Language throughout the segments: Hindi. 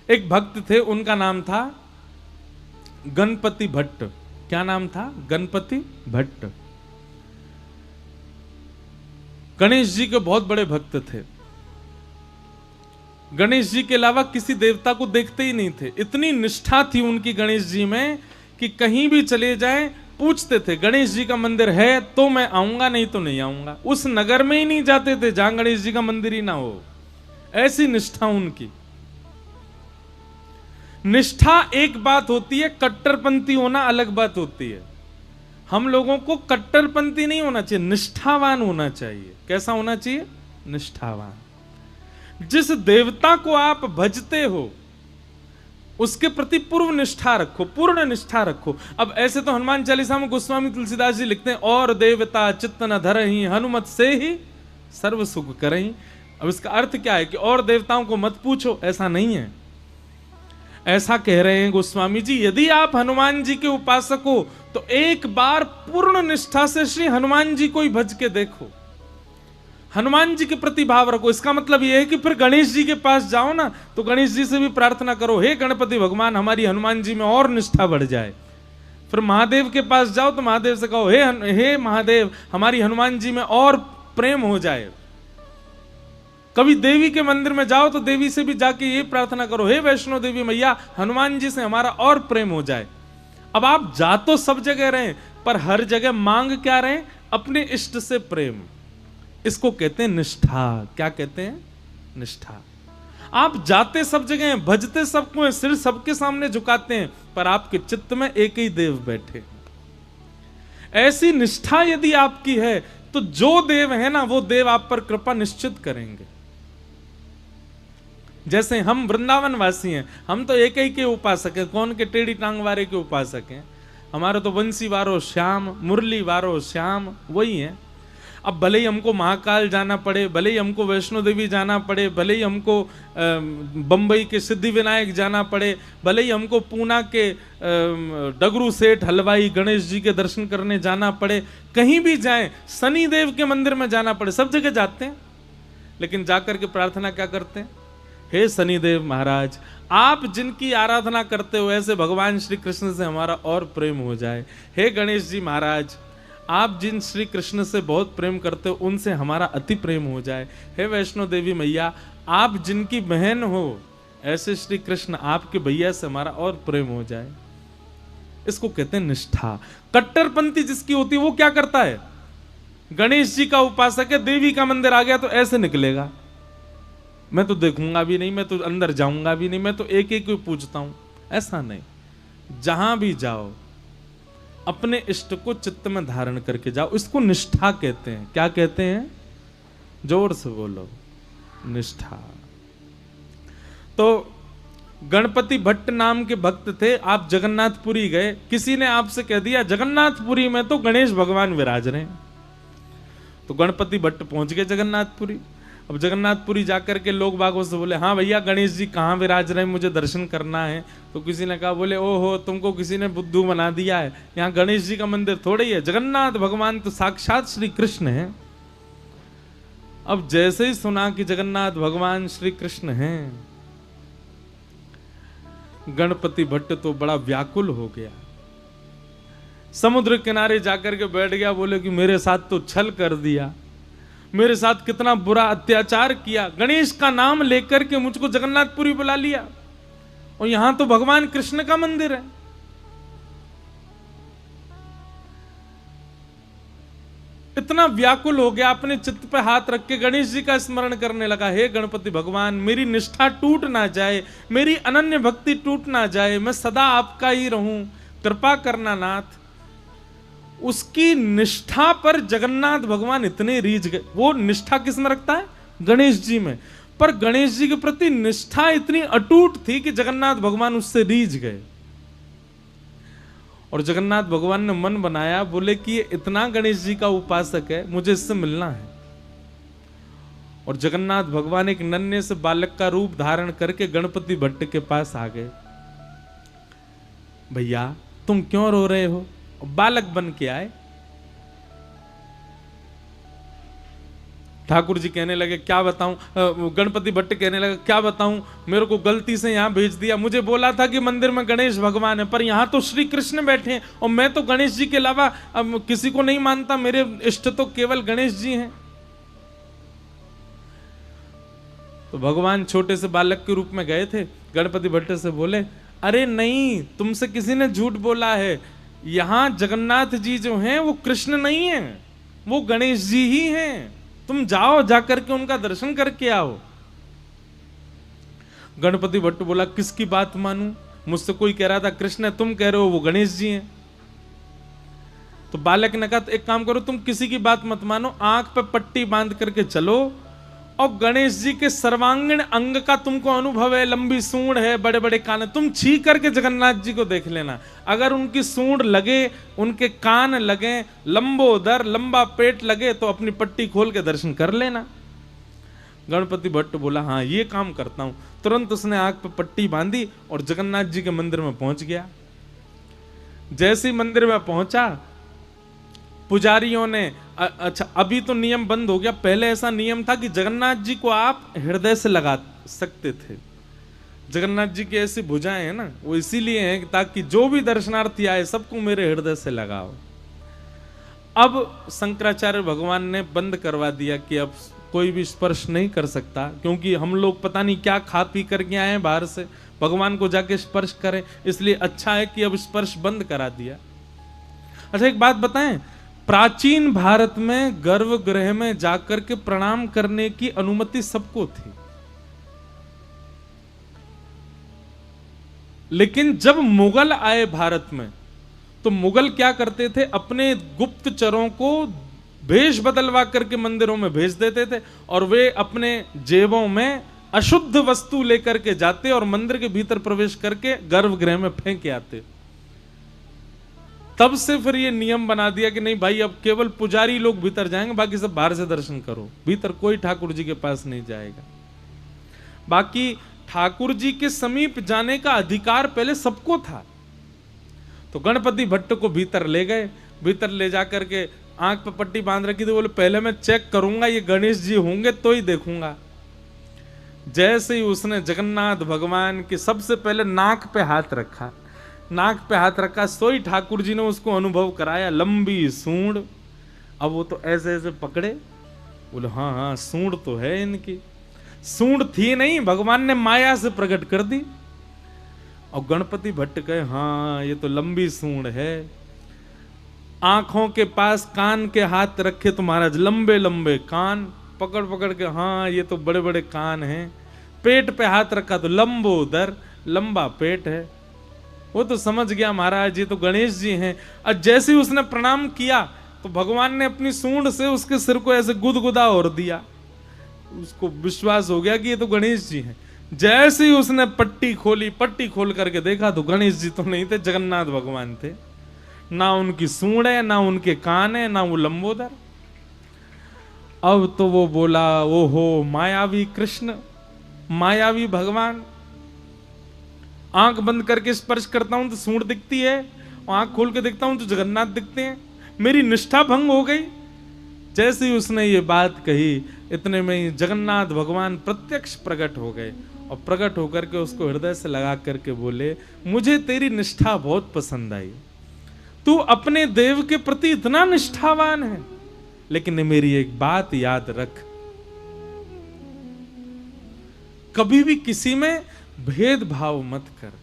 एक भक्त थे, उनका नाम था गणपति भट्ट। क्या नाम था? गणपति भट्ट। गणेश जी के बहुत बड़े भक्त थे। गणेश जी के अलावा किसी देवता को देखते ही नहीं थे। इतनी निष्ठा थी उनकी गणेश जी में कि कहीं भी चले जाएं पूछते थे गणेश जी का मंदिर है तो मैं आऊंगा, नहीं तो नहीं आऊंगा। उस नगर में ही नहीं जाते थे जहां गणेश जी का मंदिर ही ना हो। ऐसी निष्ठा उनकी। निष्ठा एक बात होती है, कट्टरपंथी होना अलग बात होती है। हम लोगों को कट्टरपंथी नहीं होना चाहिए, निष्ठावान होना चाहिए। कैसा होना चाहिए? निष्ठावान। जिस देवता को आप भजते हो उसके प्रति पूर्व निष्ठा रखो, पूर्ण निष्ठा रखो। अब ऐसे तो हनुमान चालीसा में गोस्वामी तुलसीदास जी लिखते हैं, और देवता चित्त न धरहि हनुमत से ही सर्व सुख करहि। अब इसका अर्थ क्या है कि और देवताओं को मत पूछो, ऐसा नहीं है। ऐसा कह रहे हैं गोस्वामी जी, यदि आप हनुमान जी के उपासक हो तो एक बार पूर्ण निष्ठा से श्री हनुमान जी को ही भज के देखो, हनुमान जी के प्रति भाव रखो। इसका मतलब यह है कि फिर गणेश जी के पास जाओ ना तो गणेश जी से भी प्रार्थना करो, हे गणपति भगवान हमारी हनुमान जी में और निष्ठा बढ़ जाए। फिर महादेव के पास जाओ तो महादेव से कहो, हे महादेव हमारी हनुमान जी में और प्रेम हो जाए। कभी देवी के मंदिर में जाओ तो देवी से भी जाके ये प्रार्थना करो, हे वैष्णो देवी मैया हनुमान जी से हमारा और प्रेम हो जाए। अब आप जा तो सब जगह रहे, पर हर जगह मांग क्या रहे? अपने इष्ट से प्रेम। इसको कहते हैं निष्ठा। क्या कहते हैं? निष्ठा। आप जाते सब जगह हैं, भजते सबको हैं, सिर सबके सामने झुकाते हैं, पर आपके चित्त में एक ही देव बैठे। ऐसी निष्ठा यदि आपकी है तो जो देव है ना वो देव आप पर कृपा निश्चित करेंगे। जैसे हम वृंदावन वासी हैं, हम तो एक ही के उपासक हैं। कौन के? टेढ़ी टांग वाले के उपासक हैं। हमारे तो बंसी वारो श्याम, मुरली वारो श्याम, वही है। अब भले ही हमको महाकाल जाना पड़े, भले ही हमको वैष्णो देवी जाना पड़े, भले ही हमको बंबई के सिद्धि विनायक जाना पड़े, भले ही हमको पूना के डगरू सेठ हलवाई गणेश जी के दर्शन करने जाना पड़े, कहीं भी जाएं, शनि देव के मंदिर में जाना पड़े, सब जगह जाते हैं। लेकिन जाकर के प्रार्थना क्या करते हैं? हे शनिदेव महाराज, आप जिनकी आराधना करते हो ऐसे भगवान श्री कृष्ण से हमारा और प्रेम हो जाए। हे गणेश जी महाराज, आप जिन श्री कृष्ण से बहुत प्रेम करते हो उनसे हमारा अति प्रेम हो जाए। हे वैष्णो देवी मैया, आप जिनकी बहन हो ऐसे श्री कृष्ण आपके भैया से हमारा और प्रेम हो जाए। इसको कहते हैं निष्ठा। कट्टरपंथी जिसकी होती है वो क्या करता है? गणेश जी का उपासक है, देवी का मंदिर आ गया तो ऐसे निकलेगा, मैं तो देखूंगा भी नहीं, मैं तो अंदर जाऊंगा भी नहीं, मैं तो एक एक को पूछता हूं। ऐसा नहीं, जहां भी जाओ अपने इष्ट को चित्त में धारण करके जाओ। इसको निष्ठा कहते हैं। क्या कहते हैं? जोर से बोलो, निष्ठा। तो गणपति भट्ट नाम के भक्त थे। आप जगन्नाथपुरी गए, किसी ने आपसे कह दिया जगन्नाथपुरी में तो गणेश भगवान विराज रहे हैं। तो गणपति भट्ट पहुंच गए जगन्नाथपुरी। अब जगन्नाथपुरी जाकर के लोग बागों से बोले, हाँ भैया गणेश जी कहाँ विराज रहे हैं, मुझे दर्शन करना है। तो किसी ने कहा, बोले ओहो तुमको किसी ने बुद्धू बना दिया है, यहाँ गणेश जी का मंदिर थोड़े ही है, जगन्नाथ भगवान तो साक्षात श्री कृष्ण है। अब जैसे ही सुना कि जगन्नाथ भगवान श्री कृष्ण हैं, गणपति भट्ट तो बड़ा व्याकुल हो गया, समुद्र किनारे जाकर के बैठ गया। बोले कि मेरे साथ तो छल कर दिया, मेरे साथ कितना बुरा अत्याचार किया, गणेश का नाम लेकर के मुझको जगन्नाथपुरी बुला लिया, और यहां तो भगवान कृष्ण का मंदिर है। इतना व्याकुल हो गया, अपने चित्त पे हाथ रख के गणेश जी का स्मरण करने लगा, हे गणपति भगवान मेरी निष्ठा टूट ना जाए, मेरी अनन्य भक्ति टूट ना जाए, मैं सदा आपका ही रहूं, कृपा करना नाथ। उसकी निष्ठा पर जगन्नाथ भगवान इतने रीझ गए। वो निष्ठा किस में रखता है? गणेश जी में। पर गणेश जी के प्रति निष्ठा इतनी अटूट थी कि जगन्नाथ भगवान उससे रीझ गए। और जगन्नाथ भगवान ने मन बनाया, बोले कि ये इतना गणेश जी का उपासक है, मुझे इससे मिलना है। और जगन्नाथ भगवान एक नन्हे से बालक का रूप धारण करके गणपति भट्ट के पास आ गए। भैया तुम क्यों रो रहे हो? बालक बन के आए। ठाकुर जी कहने लगे क्या बताऊं, गणपति भट्ट कहने लगे क्या बताऊं, मेरे को गलती से यहाँ भेज दिया, मुझे बोला था कि मंदिर में गणेश भगवान है, पर यहाँ तो श्री कृष्ण बैठे हैं और मैं तो गणेश जी के अलावा किसी को नहीं मानता, मेरे इष्ट तो केवल गणेश जी हैं। तो भगवान छोटे से बालक के रूप में गए थे, गणपति भट्ट से बोले अरे नहीं, तुमसे किसी ने झूठ बोला है, यहाँ जगन्नाथ जी जो हैं वो कृष्ण नहीं है, वो गणेश जी ही हैं, तुम जाओ, जाकर के उनका दर्शन करके आओ। गणपति भट्ट बोला किसकी बात मानूं, मुझसे कोई कह रहा था कृष्ण है, तुम कह रहे हो वो गणेश जी हैं। तो बालक ने कहा एक काम करो, तुम किसी की बात मत मानो, आंख पे पट्टी बांध करके चलो और गणेश जी के सर्वांगीण अंग का तुमको अनुभव है, लंबी सूंड है, बड़े बड़े कान है, तुम छी करके जगन्नाथ जी को देख लेना, अगर उनकी सूंड लगे, उनके कान लगे, लंबोदर लंबा पेट लगे तो अपनी पट्टी खोल के दर्शन कर लेना। गणपति भट्ट बोला हाँ ये काम करता हूं। तुरंत उसने आंख पे पट्टी बांधी और जगन्नाथ जी के मंदिर में पहुंच गया। जैसे ही मंदिर में पहुंचा, पुजारियों ने, अच्छा अभी तो नियम बंद हो गया, पहले ऐसा नियम था कि जगन्नाथ जी को आप हृदय से लगा सकते थे। जगन्नाथ जी की ऐसी भुजाएं हैं ना, वो इसीलिए हैं ताकि जो भी दर्शनार्थी आए सबको मेरे हृदय से लगाओ। अब शंकराचार्य भगवान ने बंद करवा दिया कि अब कोई भी स्पर्श नहीं कर सकता, क्योंकि हम लोग पता नहीं क्या खा पी करके आए हैं बाहर से, भगवान को जाके स्पर्श करें, इसलिए अच्छा है कि अब स्पर्श बंद करा दिया। अच्छा एक बात बताएं, प्राचीन भारत में गर्भगृह में जाकर के प्रणाम करने की अनुमति सबको थी, लेकिन जब मुगल आए भारत में तो मुगल क्या करते थे, अपने गुप्तचरों को भेष बदलवा करके मंदिरों में भेज देते थे और वे अपने जेबों में अशुद्ध वस्तु लेकर के जाते और मंदिर के भीतर प्रवेश करके गर्भगृह में फेंक आते। तब से फिर ये नियम बना दिया कि नहीं भाई, अब केवल पुजारी लोग भीतर जाएंगे, बाकी सब बाहर से दर्शन करो, भीतर कोई ठाकुर जी के पास नहीं जाएगा। बाकी ठाकुर जी के समीप जाने का अधिकार पहले सबको था। तो गणपति भट्ट को भीतर ले गए, भीतर ले जाकर के आंख पे पट्टी बांध रखी थी, बोले पहले मैं चेक करूंगा ये गणेश जी होंगे तो ही देखूंगा। जैसे ही उसने जगन्नाथ भगवान के सबसे पहले नाक पे हाथ रखा, नाक पे हाथ रखा, सोई ठाकुर जी ने उसको अनुभव कराया, लंबी सूंड। अब वो तो ऐसे ऐसे पकड़े, बोले हाँ हाँ सूंड तो है इनकी, सूंड थी नहीं, भगवान ने माया से प्रकट कर दी। और गणपति भट्ट कहे हाँ ये तो लंबी सूंड है, आंखों के पास कान के हाथ रखे तो महाराज लंबे लंबे कान, पकड़ पकड़ के हाँ ये तो बड़े बड़े कान हैं, पेट पे हाथ रखा तो लंबोदर लंबा पेट है। वो तो समझ गया महाराज ये तो गणेश जी हैं। और जैसे ही उसने प्रणाम किया तो भगवान ने अपनी सूंड से उसके सिर को ऐसे गुदगुदा और दिया, उसको विश्वास हो गया कि ये तो गणेश जी हैं। जैसे ही उसने पट्टी खोली, पट्टी खोल करके देखा तो गणेश जी तो नहीं थे, जगन्नाथ भगवान थे। ना उनकी सूंड है, ना उनके कान है, ना वो लंबोदर। अब तो वो बोला ओहो मायावी कृष्ण, मायावी भगवान, आंख बंद करके स्पर्श करता हूं तो सूंड दिखती है, आंख खोल के देखता हूं तो जगन्नाथ दिखते हैं, मेरी निष्ठा भंग हो गई। जैसे ही उसने ये बात कही, इतने में ही जगन्नाथ भगवान प्रत्यक्ष प्रकट हो गए और प्रकट होकर के उसको हृदय से लगा करके बोले मुझे तेरी निष्ठा बहुत पसंद आई, तू अपने देव के प्रति इतना निष्ठावान है, लेकिन मेरी एक बात याद रख, कभी भी किसी में भेदभाव मत कर।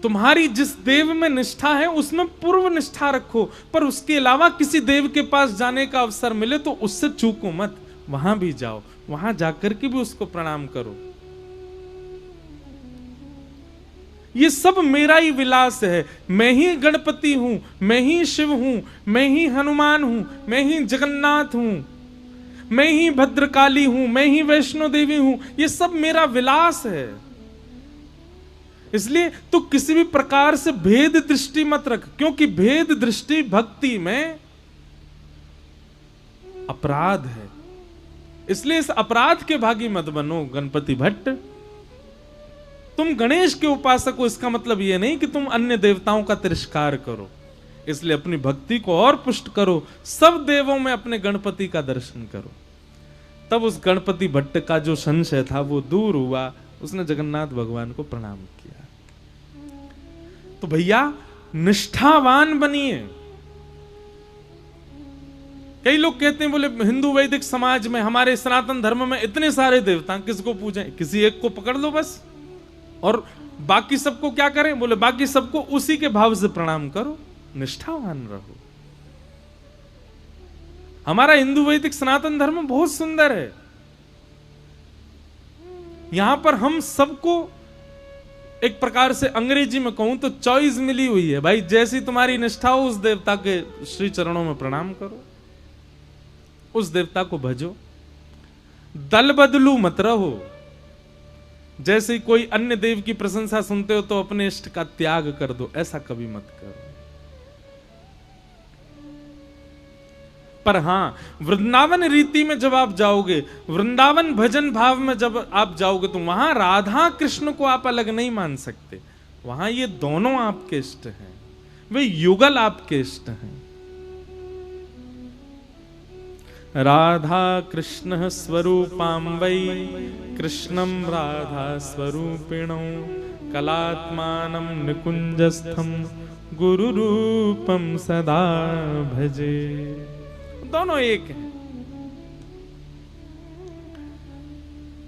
तुम्हारी जिस देव में निष्ठा है उसमें पूर्व निष्ठा रखो, पर उसके अलावा किसी देव के पास जाने का अवसर मिले तो उससे चूको मत, वहां भी जाओ, वहां जाकर के भी उसको प्रणाम करो। ये सब मेरा ही विलास है, मैं ही गणपति हूं, मैं ही शिव हूं, मैं ही हनुमान हूं, मैं ही जगन्नाथ हूं, मैं ही भद्रकाली हूं, मैं ही वैष्णो देवी हूं, ये सब मेरा विलास है। इसलिए तो किसी भी प्रकार से भेद दृष्टि मत रख, क्योंकि भेद दृष्टि भक्ति में अपराध है। इसलिए इस अपराध के भागी मत बनो गणपति भट्ट। तुम गणेश के उपासक हो, इसका मतलब यह नहीं कि तुम अन्य देवताओं का तिरस्कार करो। इसलिए अपनी भक्ति को और पुष्ट करो, सब देवों में अपने गणपति का दर्शन करो। तब उस गणपति भट्ट का जो संशय था वो दूर हुआ, उसने जगन्नाथ भगवान को प्रणाम किया। तो भैया निष्ठावान बनिए। कई लोग कहते हैं, बोले हिंदू वैदिक समाज में, हमारे सनातन धर्म में इतने सारे देवता, किसको पूजें? किसी एक को पकड़ लो बस, और बाकी सबको क्या करें? बोले बाकी सबको उसी के भाव से प्रणाम करो, निष्ठावान रहो। हमारा हिंदू वैदिक सनातन धर्म बहुत सुंदर है। यहां पर हम सबको एक प्रकार से अंग्रेजी में कहूं तो चॉइस मिली हुई है भाई, जैसी तुम्हारी निष्ठा हो उस देवता के श्री चरणों में प्रणाम करो, उस देवता को भजो, दल बदलू मत रहो। जैसे ही कोई अन्य देव की प्रशंसा सुनते हो तो अपने इष्ट का त्याग कर दो, ऐसा कभी मत करो। पर हां, वृंदावन रीति में जब आप जाओगे, वृंदावन भजन भाव में जब आप जाओगे, तो वहां राधा कृष्ण को आप अलग नहीं मान सकते। वहां ये दोनों आपके इष्ट हैं, वे युगल आपके इष्ट हैं। राधा कृष्ण स्वरूपां वै कृष्णं राधा स्वरूपिणौ कलात्मानं निकुंजस्थं गुरुरूपं सदा भजे। दोनों एक हैं।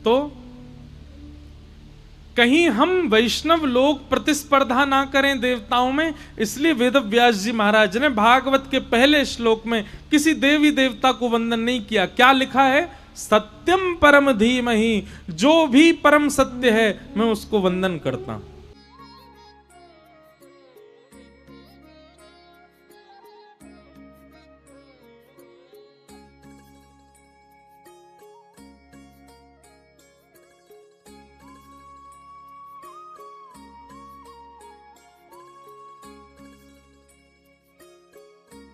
तो कहीं हम वैष्णव लोग प्रतिस्पर्धा ना करें देवताओं में, इसलिए वेदव्यास जी महाराज ने भागवत के पहले श्लोक में किसी देवी देवता को वंदन नहीं किया। क्या लिखा है? सत्यम परम धीमहि, जो भी परम सत्य है मैं उसको वंदन करता हूं।